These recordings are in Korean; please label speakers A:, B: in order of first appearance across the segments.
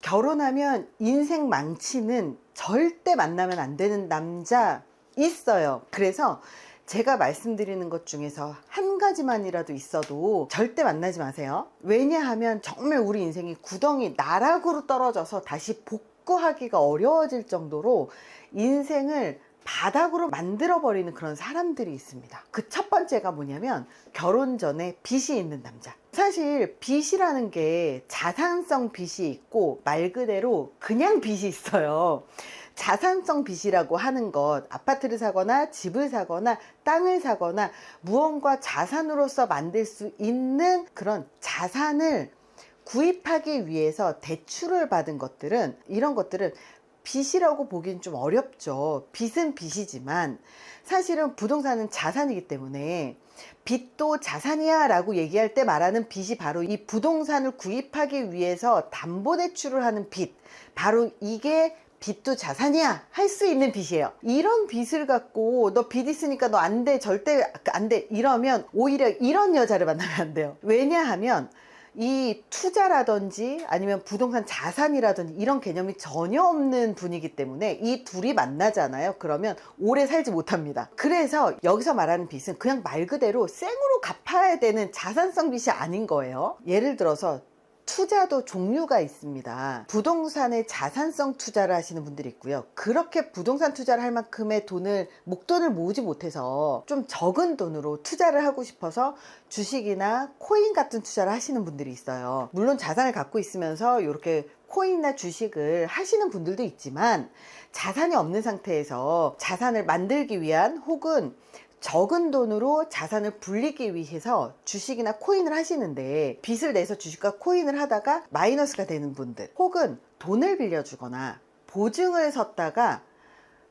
A: 결혼하면 인생 망치는 절대 만나면 안 되는 남자 있어요. 그래서 제가 말씀드리는 것 중에서 한 가지만이라도 있어도 절대 만나지 마세요. 왜냐하면 정말 우리 인생이 구덩이 나락으로 떨어져서 다시 복구하기가 어려워질 정도로 인생을 바닥으로 만들어버리는 그런 사람들이 있습니다. 그 첫 번째가 뭐냐면 결혼 전에 빚이 있는 남자. 사실 빚이라는 게 자산성 빚이 있고 말 그대로 그냥 빚이 있어요. 자산성 빚이라고 하는 것, 아파트를 사거나 집을 사거나 땅을 사거나 무언가 자산으로서 만들 수 있는 그런 자산을 구입하기 위해서 대출을 받은 것들은, 이런 것들은 빚이라고 보기엔 좀 어렵죠. 빚은 빚이지만 사실은 부동산은 자산이기 때문에 빚도 자산이야 라고 얘기할 때 말하는 빚이 바로 이 부동산을 구입하기 위해서 담보대출을 하는 빚, 바로 이게 빚도 자산이야 할 수 있는 빚이에요. 이런 빚을 갖고 너 빚 있으니까 너 안 돼, 절대 안 돼, 이러면 오히려 이런 여자를 만나면 안 돼요. 왜냐하면 이 투자라든지 아니면 부동산 자산이라든지 이런 개념이 전혀 없는 분이기 때문에 이 둘이 만나잖아요. 그러면 오래 살지 못합니다. 그래서 여기서 말하는 빚은 그냥 말 그대로 생으로 갚아야 되는 자산성 빚이 아닌 거예요. 예를 들어서 투자도 종류가 있습니다. 부동산에 자산성 투자를 하시는 분들이 있고요. 그렇게 부동산 투자를 할 만큼의 목돈을 모으지 못해서 좀 적은 돈으로 투자를 하고 싶어서 주식이나 코인 같은 투자를 하시는 분들이 있어요. 물론 자산을 갖고 있으면서 이렇게 코인이나 주식을 하시는 분들도 있지만 자산이 없는 상태에서 자산을 만들기 위한, 혹은 적은 돈으로 자산을 불리기 위해서 주식이나 코인을 하시는데 빚을 내서 주식과 코인을 하다가 마이너스가 되는 분들, 혹은 돈을 빌려주거나 보증을 섰다가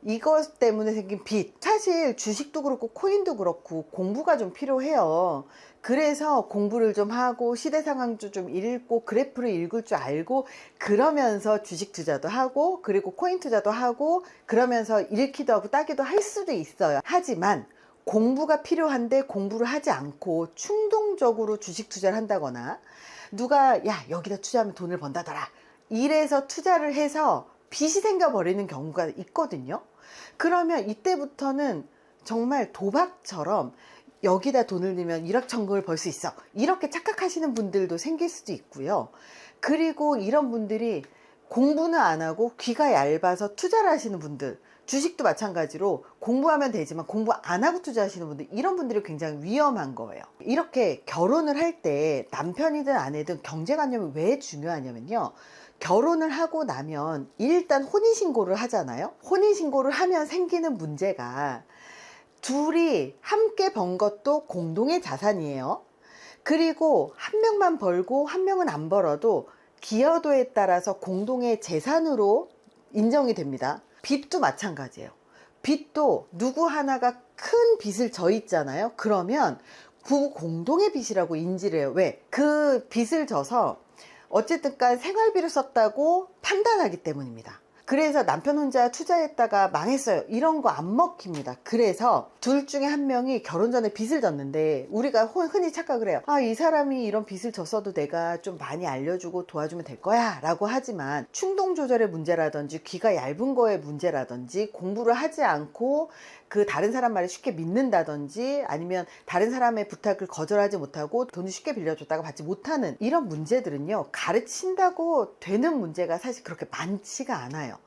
A: 이것 때문에 생긴 빚. 사실 주식도 그렇고 코인도 그렇고 공부가 좀 필요해요. 그래서 공부를 좀 하고 시대 상황도 좀 읽고 그래프를 읽을 줄 알고, 그러면서 주식 투자도 하고 그리고 코인 투자도 하고 그러면서 읽기도 하고 따기도 할 수도 있어요. 하지만 공부가 필요한데 공부를 하지 않고 충동적으로 주식 투자를 한다거나, 누가 야 여기다 투자하면 돈을 번다더라 이래서 투자를 해서 빚이 생겨버리는 경우가 있거든요. 그러면 이때부터는 정말 도박처럼 여기다 돈을 넣으면 1억 천금을 벌 수 있어, 이렇게 착각하시는 분들도 생길 수도 있고요. 그리고 이런 분들이 공부는 안 하고 귀가 얇아서 투자를 하시는 분들, 주식도 마찬가지로 공부하면 되지만 공부 안 하고 투자하시는 분들, 이런 분들이 굉장히 위험한 거예요. 이렇게 결혼을 할 때 남편이든 아내든 경제관념이 왜 중요하냐면요, 결혼을 하고 나면 일단 혼인신고를 하잖아요. 혼인신고를 하면 생기는 문제가, 둘이 함께 번 것도 공동의 자산이에요. 그리고 한 명만 벌고 한 명은 안 벌어도 기여도에 따라서 공동의 재산으로 인정이 됩니다. 빚도 마찬가지예요. 빚도 누구 하나가 큰 빚을 져 있잖아요. 그러면 그 공동의 빚이라고 인지를 해요. 왜? 그 빚을 져서 어쨌든 간 생활비를 썼다고 판단하기 때문입니다. 그래서 남편 혼자 투자했다가 망했어요, 이런 거 안 먹힙니다. 그래서 둘 중에 한 명이 결혼 전에 빚을 졌는데 우리가 흔히 착각을 해요. 아, 이 사람이 이런 빚을 졌어도 내가 좀 많이 알려주고 도와주면 될 거야 라고 하지만, 충동 조절의 문제라든지 귀가 얇은 거의 문제라든지, 공부를 하지 않고 그 다른 사람 말을 쉽게 믿는다든지, 아니면 다른 사람의 부탁을 거절하지 못하고 돈을 쉽게 빌려줬다가 받지 못하는 이런 문제들은요, 가르친다고 되는 문제가 사실 그렇게 많지가 않아요.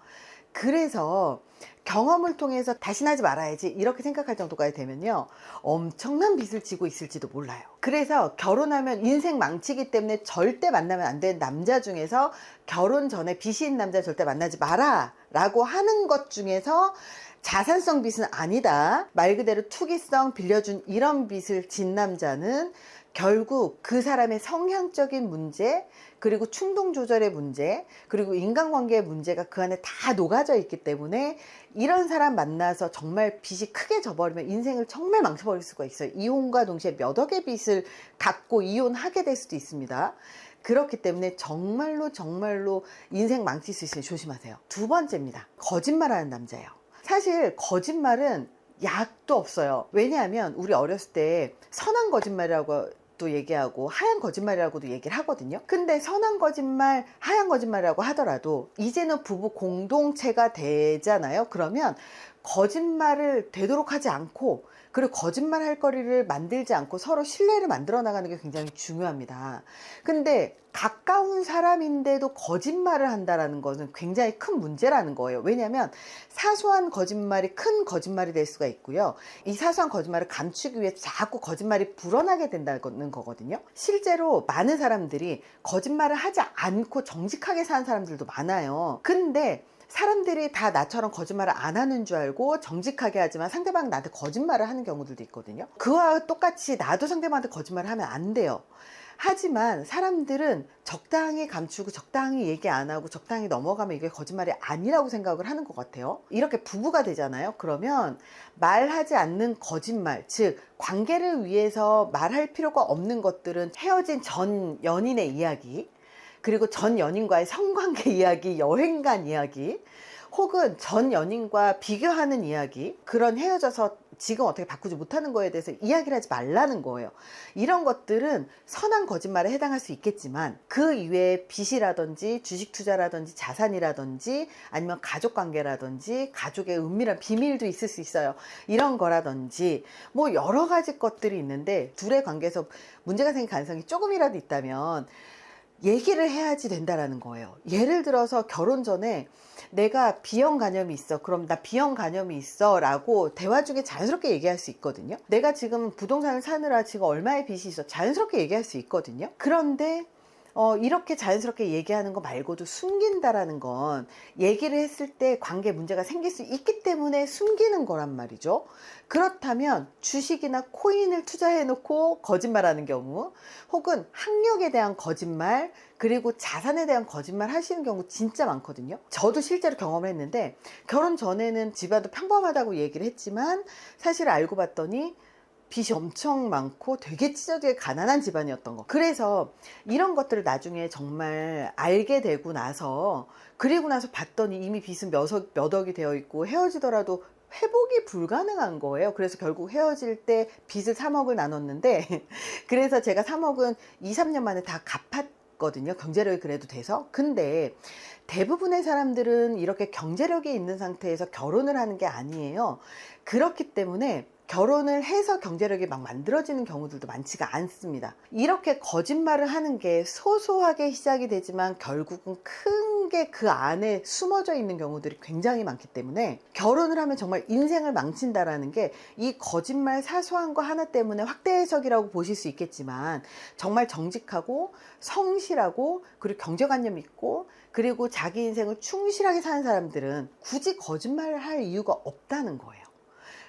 A: 그래서 경험을 통해서 다시는 하지 말아야지 이렇게 생각할 정도까지 되면요, 엄청난 빚을 지고 있을지도 몰라요. 그래서 결혼하면 인생 망치기 때문에 절대 만나면 안 되는 남자 중에서, 결혼 전에 빚이 있는 남자 절대 만나지 마라 라고 하는 것 중에서 자산성 빚은 아니다, 말 그대로 투기성 빌려준 이런 빚을 진 남자는 결국 그 사람의 성향적인 문제, 그리고 충동 조절의 문제, 그리고 인간관계의 문제가 그 안에 다 녹아져 있기 때문에, 이런 사람 만나서 정말 빚이 크게 져버리면 인생을 정말 망쳐버릴 수가 있어요. 이혼과 동시에 몇 억의 빚을 갖고 이혼하게 될 수도 있습니다. 그렇기 때문에 정말로 인생 망칠 수 있으니 조심하세요. 두 번째입니다. 거짓말하는 남자예요. 사실 거짓말은 약도 없어요. 왜냐하면 우리 어렸을 때 선한 거짓말이라고 것도 얘기하고 하얀 거짓말이라고도 얘기를 하거든요. 근데 선한 거짓말, 하얀 거짓말이라고 하더라도 이제는 부부 공동체가 되잖아요. 그러면 거짓말을 되도록 하지 않고, 그리고 거짓말 할 거리를 만들지 않고 서로 신뢰를 만들어 나가는 게 굉장히 중요합니다. 근데 가까운 사람인데도 거짓말을 한다라는 것은 굉장히 큰 문제라는 거예요. 왜냐하면 사소한 거짓말이 큰 거짓말이 될 수가 있고요. 이 사소한 거짓말을 감추기 위해 자꾸 거짓말이 불어나게 된다는 거거든요. 실제로 많은 사람들이 거짓말을 하지 않고 정직하게 사는 사람들도 많아요. 근데 사람들이 다 나처럼 거짓말을 안 하는 줄 알고 정직하게 하지만 상대방이 나한테 거짓말을 하는 경우들도 있거든요. 그와 똑같이 나도 상대방한테 거짓말을 하면 안 돼요. 하지만 사람들은 적당히 감추고 적당히 얘기 안 하고 적당히 넘어가면 이게 거짓말이 아니라고 생각을 하는 것 같아요. 이렇게 부부가 되잖아요. 그러면 말하지 않는 거짓말, 즉 관계를 위해서 말할 필요가 없는 것들은 헤어진 전 연인의 이야기, 그리고 전 연인과의 성관계 이야기, 여행 간 이야기, 혹은 전 연인과 비교하는 이야기, 그런 헤어져서 지금 어떻게 바꾸지 못하는 거에 대해서 이야기를 하지 말라는 거예요. 이런 것들은 선한 거짓말에 해당할 수 있겠지만 그 이외에 빚이라든지 주식 투자라든지 자산이라든지 아니면 가족 관계라든지 가족의 은밀한 비밀도 있을 수 있어요. 이런 거라든지 뭐 여러 가지 것들이 있는데 둘의 관계에서 문제가 생길 가능성이 조금이라도 있다면 얘기를 해야지 된다라는 거예요. 예를 들어서 결혼 전에 내가 B형 간염이 있어. 그럼 나 B형 간염이 있어 라고 대화 중에 자연스럽게 얘기할 수 있거든요. 내가 지금 부동산을 사느라 지금 얼마의 빚이 있어. 자연스럽게 얘기할 수 있거든요. 그런데 이렇게 자연스럽게 얘기하는 거 말고도 숨긴다라는 건 얘기를 했을 때 관계에 문제가 생길 수 있기 때문에 숨기는 거란 말이죠. 그렇다면 주식이나 코인을 투자해 놓고 거짓말하는 경우, 혹은 학력에 대한 거짓말, 그리고 자산에 대한 거짓말 하시는 경우 진짜 많거든요. 저도 실제로 경험을 했는데 결혼 전에는 집안도 평범하다고 얘기를 했지만 사실 알고 봤더니 빚이 엄청 많고 되게 찢어지게 가난한 집안이었던 거. 그래서 이런 것들을 나중에 정말 알게 되고 나서, 그리고 나서 봤더니 이미 빚은 몇 억이 되어 있고 헤어지더라도 회복이 불가능한 거예요. 그래서 결국 헤어질 때 빚을 3억을 나눴는데 그래서 제가 3억은 2, 3년 만에 다 갚았거든요. 경제력이 그래도 돼서. 근데 대부분의 사람들은 이렇게 경제력이 있는 상태에서 결혼을 하는 게 아니에요. 그렇기 때문에 결혼을 해서 경제력이 막 만들어지는 경우들도 많지가 않습니다. 이렇게 거짓말을 하는 게 소소하게 시작이 되지만 결국은 큰 게 그 안에 숨어져 있는 경우들이 굉장히 많기 때문에 결혼을 하면 정말 인생을 망친다라는 게 이 거짓말 사소한 거 하나 때문에 확대 해석이라고 보실 수 있겠지만 정말 정직하고 성실하고 그리고 경제관념 있고 그리고 자기 인생을 충실하게 사는 사람들은 굳이 거짓말을 할 이유가 없다는 거예요.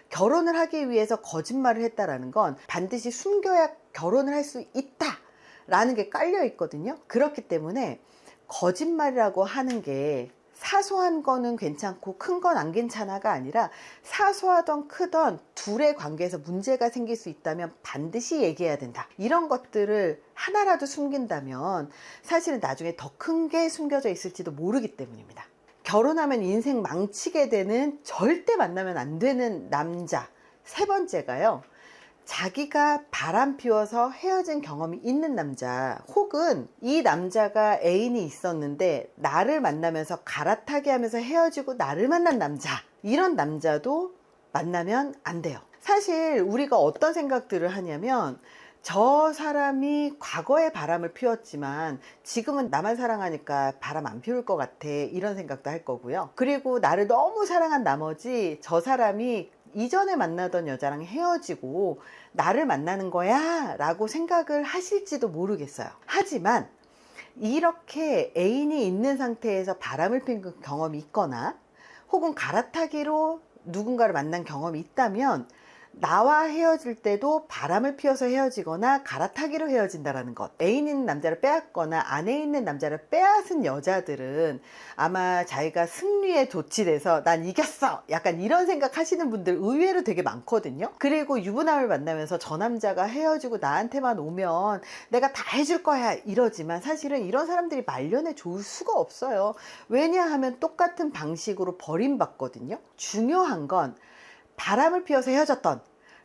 A: 결혼을 하기 위해서 거짓말을 했다라는 건 반드시 숨겨야 결혼을 할 수 있다라는 게 깔려 있거든요. 그렇기 때문에 거짓말이라고 하는 게 사소한 거는 괜찮고 큰 건 안 괜찮아가 아니라 사소하던 크던 둘의 관계에서 문제가 생길 수 있다면 반드시 얘기해야 된다. 이런 것들을 하나라도 숨긴다면 사실은 나중에 더 큰 게 숨겨져 있을지도 모르기 때문입니다. 결혼하면 인생 망치게 되는, 절대 만나면 안 되는 남자. 세 번째가요, 자기가 바람 피워서 헤어진 경험이 있는 남자, 혹은 이 남자가 애인이 있었는데 나를 만나면서 갈아타게 하면서 헤어지고 나를 만난 남자. 이런 남자도 만나면 안 돼요. 사실 우리가 어떤 생각들을 하냐면 저 사람이 과거에 바람을 피웠지만 지금은 나만 사랑하니까 바람 안 피울 것 같아, 이런 생각도 할 거고요. 그리고 나를 너무 사랑한 나머지 저 사람이 이전에 만나던 여자랑 헤어지고 나를 만나는 거야 라고 생각을 하실지도 모르겠어요. 하지만 이렇게 애인이 있는 상태에서 바람을 핀 경험이 있거나 혹은 갈아타기로 누군가를 만난 경험이 있다면 나와 헤어질 때도 바람을 피워서 헤어지거나 갈아타기로 헤어진다라는 것. 애인 있는 남자를 빼앗거나 아내 있는 남자를 빼앗은 여자들은 아마 자기가 승리에 도취돼서 난 이겼어, 약간 이런 생각 하시는 분들 의외로 되게 많거든요. 그리고 유부남을 만나면서 저 남자가 헤어지고 나한테만 오면 내가 다 해줄 거야 이러지만 사실은 이런 사람들이 말년에 좋을 수가 없어요. 왜냐하면 똑같은 방식으로 버림받거든요. 중요한 건 바람을 피워서 헤어졌던,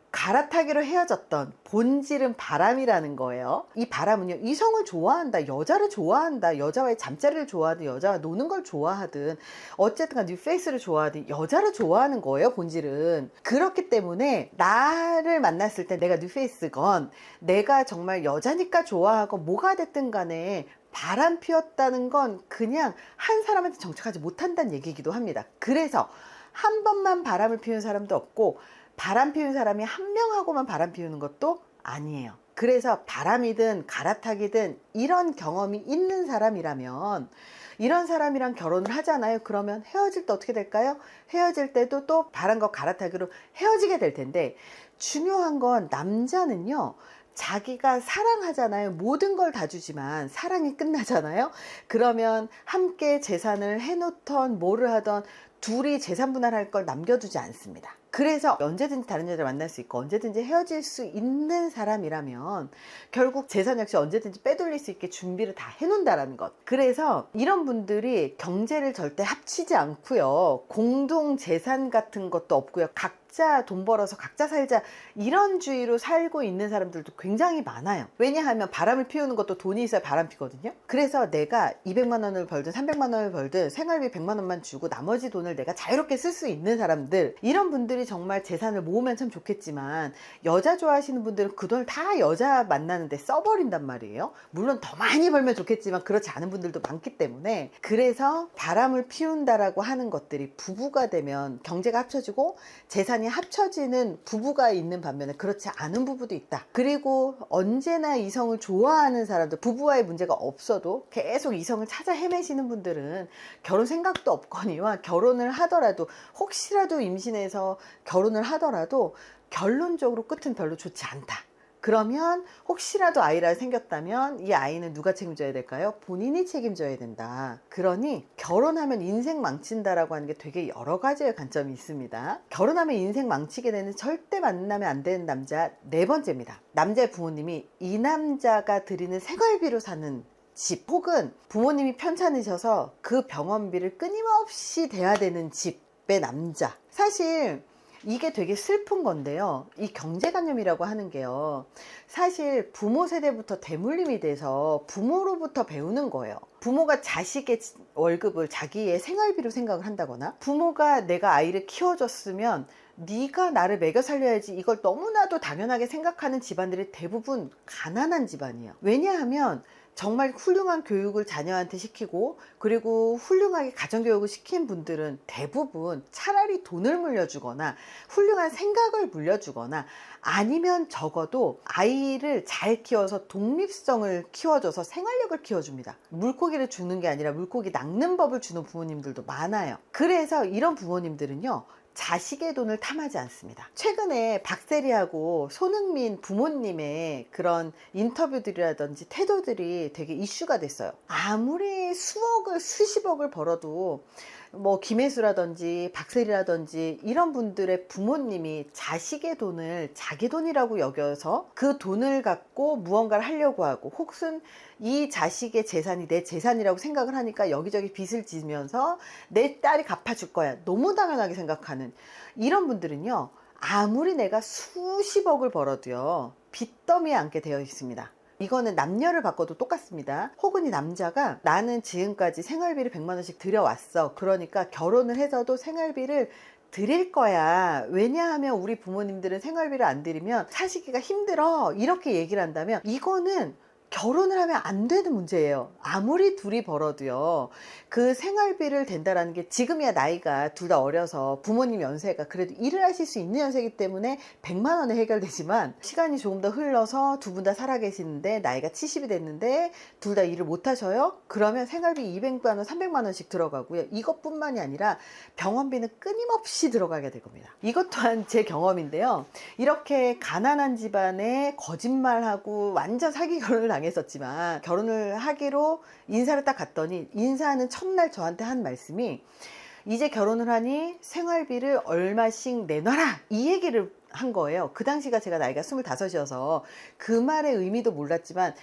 A: 갈아타기로 헤어졌던 본질은 바람이라는 거예요. 이 바람은요, 이성을 좋아한다, 여자를 좋아한다, 여자와의 잠자리를 좋아하든 여자와 노는 걸 좋아하든 어쨌든 간 뉴페이스를 좋아하든 여자를 좋아하는 거예요, 본질은. 그렇기 때문에 나를 만났을 때 내가 뉴페이스건 내가 정말 여자니까 좋아하고 뭐가 됐든 간에 바람 피웠다는 건 그냥 한 사람한테 정착하지 못한다는 얘기이기도 합니다. 그래서 한 번만 바람을 피운 사람도 없고 바람 피운 사람이 한 명하고만 바람 피우는 것도 아니에요. 그래서 바람이든 갈아타기든 이런 경험이 있는 사람이라면 이런 사람이랑 결혼을 하잖아요. 그러면 헤어질 때 어떻게 될까요? 헤어질 때도 또 바람과 갈아타기로 헤어지게 될 텐데, 중요한 건 남자는요, 자기가 사랑하잖아요. 모든 걸 다 주지만 사랑이 끝나잖아요. 그러면 함께 재산을 해놓던 뭐를 하던 둘이 재산 분할할 걸 남겨두지 않습니다. 그래서 언제든지 다른 여자를 만날 수 있고 언제든지 헤어질 수 있는 사람이라면 결국 재산 역시 언제든지 빼돌릴 수 있게 준비를 다 해놓는다라는 것. 그래서 이런 분들이 경제를 절대 합치지 않고요, 공동 재산 같은 것도 없고요, 각자 돈 벌어서 각자 살자 이런 주의로 살고 있는 사람들도 굉장히 많아요. 왜냐하면 바람을 피우는 것도 돈이 있어야 바람 피거든요. 그래서 내가 200만 원을 벌든 300만 원을 벌든 생활비 100만 원만 주고 나머지 돈을 내가 자유롭게 쓸 수 있는 사람들, 이런 분들이 정말 재산을 모으면 참 좋겠지만 여자 좋아하시는 분들은 그 돈을 다 여자 만나는데 써버린단 말이에요. 물론 더 많이 벌면 좋겠지만 그렇지 않은 분들도 많기 때문에, 그래서 바람을 피운다라고 하는 것들이 부부가 되면 경제가 합쳐지고 재산이 합쳐지는 부부가 있는 반면에 그렇지 않은 부부도 있다. 그리고 언제나 이성을 좋아하는 사람들, 부부와의 문제가 없어도 계속 이성을 찾아 헤매시는 분들은 결혼 생각도 없거니와 결혼을 하더라도 혹시라도 임신해서 결혼을 하더라도 결론적으로 끝은 별로 좋지 않다. 그러면 혹시라도 아이가 생겼다면 이 아이는 누가 책임져야 될까요? 본인이 책임져야 된다. 그러니 결혼하면 인생 망친다라고 하는 게 되게 여러 가지의 관점이 있습니다. 결혼하면 인생 망치게 되는 절대 만나면 안 되는 남자 네 번째입니다. 남자의 부모님이 이 남자가 드리는 생활비로 사는 집, 혹은 부모님이 편찮으셔서 그 병원비를 끊임없이 대야 되는 집의 남자. 사실 이게 되게 슬픈 건데요, 이 경제관념이라고 하는 게요, 사실 부모 세대부터 대물림이 돼서 부모로부터 배우는 거예요. 부모가 자식의 월급을 자기의 생활비로 생각을 한다거나, 부모가 내가 아이를 키워줬으면 네가 나를 먹여 살려야지, 이걸 너무나도 당연하게 생각하는 집안들이 대부분 가난한 집안이에요. 왜냐하면 정말 훌륭한 교육을 자녀한테 시키고 그리고 훌륭하게 가정교육을 시킨 분들은 대부분 차라리 돈을 물려주거나 훌륭한 생각을 물려주거나 아니면 적어도 아이를 잘 키워서 독립성을 키워줘서 생활력을 키워줍니다. 물고기를 주는 게 아니라 물고기 낚는 법을 주는 부모님들도 많아요. 그래서 이런 부모님들은요, 자식의 돈을 탐하지 않습니다. 최근에 박세리하고 손흥민 부모님의 그런 인터뷰들이라든지 태도들이 되게 이슈가 됐어요. 아무리 수억을 수십억을 벌어도 뭐 김혜수라든지 박세리라든지 이런 분들의 부모님이 자식의 돈을 자기 돈이라고 여겨서 그 돈을 갖고 무언가를 하려고 하고, 혹은 이 자식의 재산이 내 재산이라고 생각을 하니까 여기저기 빚을 지면서 내 딸이 갚아줄 거야, 너무 당연하게 생각하는 이런 분들은요, 아무리 내가 수십억을 벌어도요 빚더미에 앉게 되어 있습니다. 이거는 남녀를 바꿔도 똑같습니다. 혹은 이 남자가 나는 지금까지 생활비를 100만 원씩 들여왔어, 그러니까 결혼을 해서도 생활비를 드릴 거야. 왜냐하면 우리 부모님들은 생활비를 안 드리면 사시기가 힘들어, 이렇게 얘기를 한다면 이거는 결혼을 하면 안 되는 문제예요. 아무리 둘이 벌어도요, 그 생활비를 댄다라는 게, 지금이야 나이가 둘 다 어려서 부모님 연세가 그래도 일을 하실 수 있는 연세이기 때문에 100만 원에 해결되지만, 시간이 조금 더 흘러서 두 분 다 살아계시는데 나이가 70이 됐는데 둘 다 일을 못 하셔요? 그러면 생활비 200만 원, 300만 원씩 들어가고요. 이것뿐만이 아니라 병원비는 끊임없이 들어가게 될 겁니다. 이것 또한 제 경험인데요. 이렇게 가난한 집안에 거짓말하고 완전 사기 결혼을 당했었지만, 결혼을 하기로 인사를 딱 갔더니 인사하는 첫날 저한테 한 말씀이, 이제 결혼을 하니 생활비를 얼마씩 내놔라, 이 얘기를 한 거예요. 그 당시가 제가 나이가 25이어서 그 말의 의미도 몰랐지만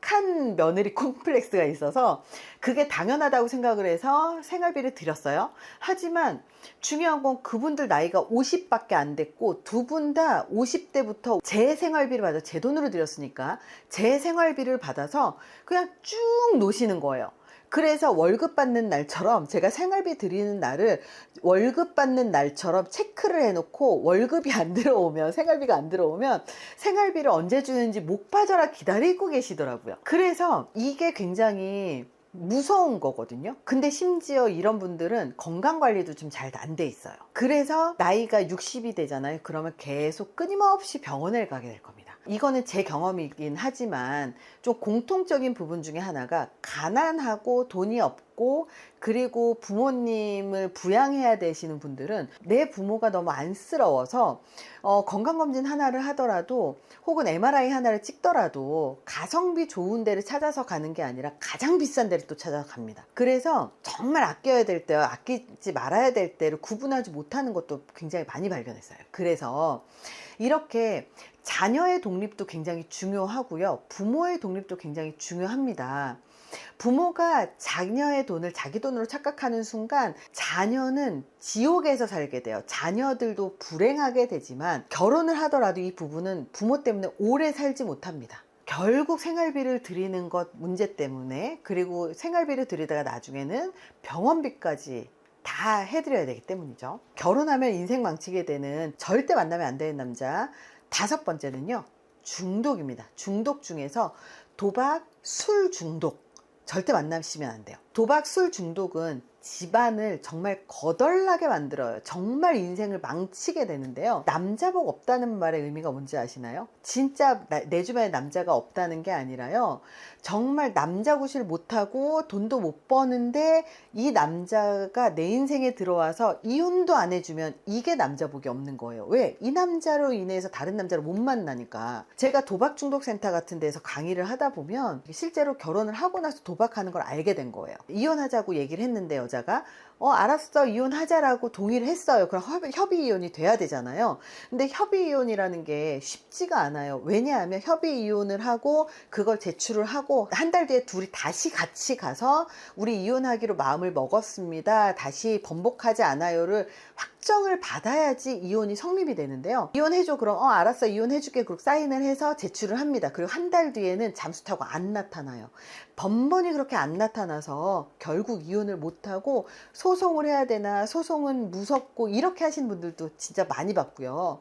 A: 착한 며느리 콤플렉스가 있어서 그게 당연하다고 생각을 해서 생활비를 드렸어요. 하지만 중요한 건 그분들 나이가 50밖에 안 됐고 두 분 다 50대부터 제 생활비를 받아, 제 돈으로 드렸으니까 제 생활비를 받아서 그냥 쭉 노시는 거예요. 그래서 월급 받는 날처럼 제가 생활비 드리는 날을 월급 받는 날처럼 체크를 해놓고 월급이 안 들어오면, 생활비가 안 들어오면 생활비를 언제 주는지 목 빠져라 기다리고 계시더라고요. 그래서 이게 굉장히 무서운 거거든요. 근데 심지어 이런 분들은 건강관리도 좀 잘 안 돼 있어요. 그래서 나이가 60이 되잖아요. 그러면 계속 끊임없이 병원을 가게 될 겁니다. 이거는 제 경험이긴 하지만 좀 공통적인 부분 중에 하나가 가난하고 돈이 없고 그리고 부모님을 부양해야 되시는 분들은 내 부모가 너무 안쓰러워서 건강검진 하나를 하더라도 혹은 MRI 하나를 찍더라도 가성비 좋은 데를 찾아서 가는 게 아니라 가장 비싼 데를 또 찾아서 갑니다. 그래서 정말 아껴야 될 때와 아끼지 말아야 될 때를 구분하지 못하는 것도 굉장히 많이 발견했어요. 그래서 이렇게 자녀의 독립도 굉장히 중요하고요. 부모의 독립도 굉장히 중요합니다. 부모가 자녀의 돈을 자기 돈으로 착각하는 순간 자녀는 지옥에서 살게 돼요. 자녀들도 불행하게 되지만 결혼을 하더라도 이 부부는 부모 때문에 오래 살지 못합니다. 결국 생활비를 드리는 것 문제 때문에, 그리고 생활비를 드리다가 나중에는 병원비까지 다 해드려야 되기 때문이죠. 결혼하면 인생 망치게 되는, 절대 만나면 안 되는 남자 5번째는요, 중독입니다. 중독 중에서 도박, 술 중독. 절대 만나시면 안 돼요. 도박, 술 중독은 집안을 정말 거덜나게 만들어요. 정말 인생을 망치게 되는데요. 남자복 없다는 말의 의미가 뭔지 아시나요? 진짜 내 주변에 남자가 없다는 게 아니라요, 정말 남자 구실 못하고 돈도 못 버는데 이 남자가 내 인생에 들어와서 이혼도 안 해주면 이게 남자복이 없는 거예요. 왜? 이 남자로 인해서 다른 남자를 못 만나니까. 제가 도박 중독 센터 같은 데서 강의를 하다 보면 실제로 결혼을 하고 나서 도박하는 걸 알게 된 거예요. 이혼하자고 얘기를 했는데 여자가 알았어, 이혼하자라고 동의를 했어요. 그럼 협의 이혼이 돼야 되잖아요. 근데 협의 이혼이라는 게 쉽지가 않아요. 왜냐하면 협의 이혼을 하고 그걸 제출을 하고 한 달 뒤에 둘이 다시 같이 가서 우리 이혼하기로 마음을 먹었습니다, 다시 번복하지 않아요를 확정을 받아야지 이혼이 성립이 되는데요. 이혼해줘. 그럼 알았어, 이혼해줄게. 그리고 사인을 해서 제출을 합니다. 그리고 한 달 뒤에는 잠수 타고 안 나타나요. 번번이 그렇게 안 나타나서 결국 이혼을 못하고 소송을 해야 되나, 소송은 무섭고, 이렇게 하신 분들도 진짜 많이 봤고요.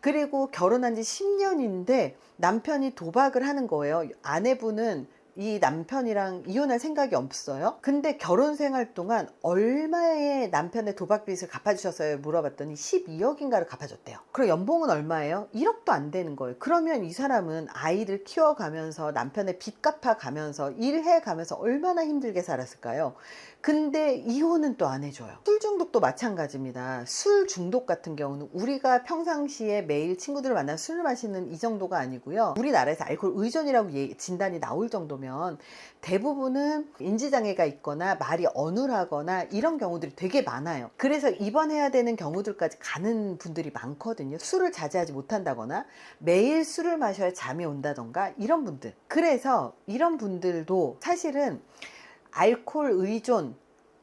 A: 그리고 결혼한 지 10년인데 남편이 도박을 하는 거예요. 아내분은 이 남편이랑 이혼할 생각이 없어요. 근데 결혼 생활 동안 얼마의 남편의 도박빚을 갚아주셨어요? 물어봤더니 12억인가를 갚아줬대요. 그럼 연봉은 얼마예요? 1억도 안 되는 거예요. 그러면 이 사람은 아이들 키워가면서 남편의 빚 갚아가면서 일해가면서 얼마나 힘들게 살았을까요? 근데 이혼은 또 안 해줘요. 술 중독도 마찬가지입니다. 술 중독 같은 경우는 우리가 평상시에 매일 친구들을 만나서 술을 마시는 이 정도가 아니고요. 우리나라에서 알코올 의존이라고 진단이 나올 정도면 대부분은 인지장애가 있거나 말이 어눌하거나 이런 경우들이 되게 많아요. 그래서 입원해야 되는 경우들까지 가는 분들이 많거든요. 술을 자제하지 못한다거나 매일 술을 마셔야 잠이 온다던가 이런 분들. 그래서 이런 분들도 사실은 알코올 의존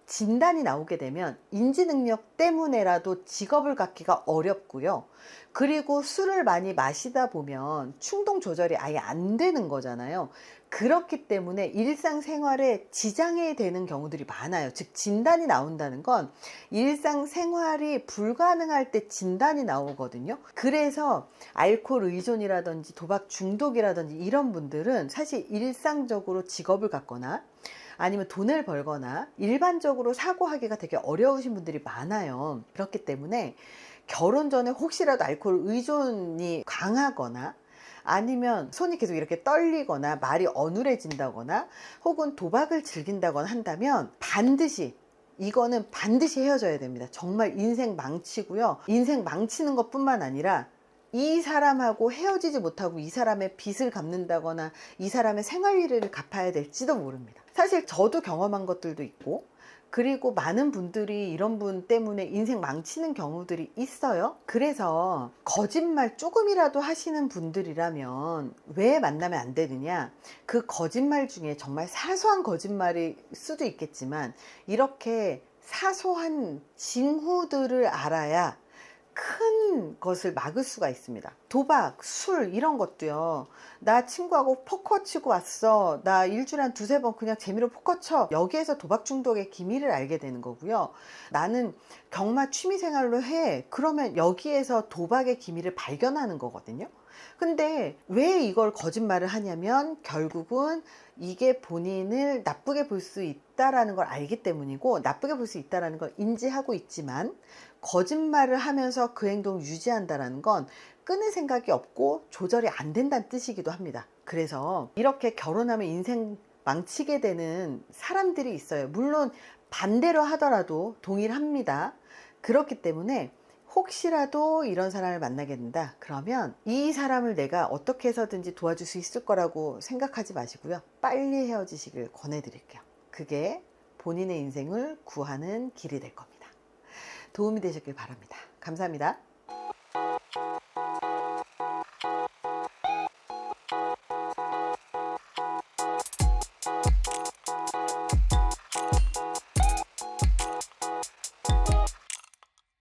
A: 진단이 나오게 되면 인지 능력 때문에라도 직업을 갖기가 어렵고요. 그리고 술을 많이 마시다 보면 충동 조절이 아예 안 되는 거잖아요. 그렇기 때문에 일상생활에 지장이 되는 경우들이 많아요. 즉 진단이 나온다는 건 일상생활이 불가능할 때 진단이 나오거든요. 그래서 알코올 의존이라든지 도박 중독이라든지 이런 분들은 사실 일상적으로 직업을 갖거나 아니면 돈을 벌거나 일반적으로 사고하기가 되게 어려우신 분들이 많아요. 그렇기 때문에 결혼 전에 혹시라도 알코올 의존이 강하거나 아니면 손이 계속 이렇게 떨리거나 말이 어눌해진다거나 혹은 도박을 즐긴다거나 한다면 이거는 반드시 헤어져야 됩니다. 정말 인생 망치고요. 인생 망치는 것뿐만 아니라 이 사람하고 헤어지지 못하고 이 사람의 빚을 갚는다거나 이 사람의 생활비를 갚아야 될지도 모릅니다. 사실 저도 경험한 것들도 있고 그리고 많은 분들이 이런 분 때문에 인생 망치는 경우들이 있어요. 그래서 거짓말 조금이라도 하시는 분들이라면 왜 만나면 안 되느냐, 그 거짓말 중에 정말 사소한 거짓말일 수도 있겠지만 이렇게 사소한 징후들을 알아야 큰 것을 막을 수가 있습니다. 도박, 술 이런 것도요. 나 친구하고 포커 치고 왔어. 나 일주일에 한 두세 번 그냥 재미로 포커 쳐. 여기에서 도박 중독의 기미를 알게 되는 거고요. 나는 경마 취미 생활로 해. 그러면 여기에서 도박의 기미를 발견하는 거거든요. 근데 왜 이걸 거짓말을 하냐면 결국은 이게 본인을 나쁘게 볼 수 있다라는 걸 알기 때문이고, 나쁘게 볼 수 있다라는 걸 인지하고 있지만 거짓말을 하면서 그 행동을 유지한다는 건 끊을 생각이 없고 조절이 안 된다는 뜻이기도 합니다. 그래서 이렇게 결혼하면 인생 망치게 되는 사람들이 있어요. 물론 반대로 하더라도 동일합니다. 그렇기 때문에 혹시라도 이런 사람을 만나게 된다 그러면 이 사람을 내가 어떻게 해서든지 도와줄 수 있을 거라고 생각하지 마시고요. 빨리 헤어지시길 권해드릴게요. 그게 본인의 인생을 구하는 길이 될 겁니다. 도움이 되셨길 바랍니다. 감사합니다.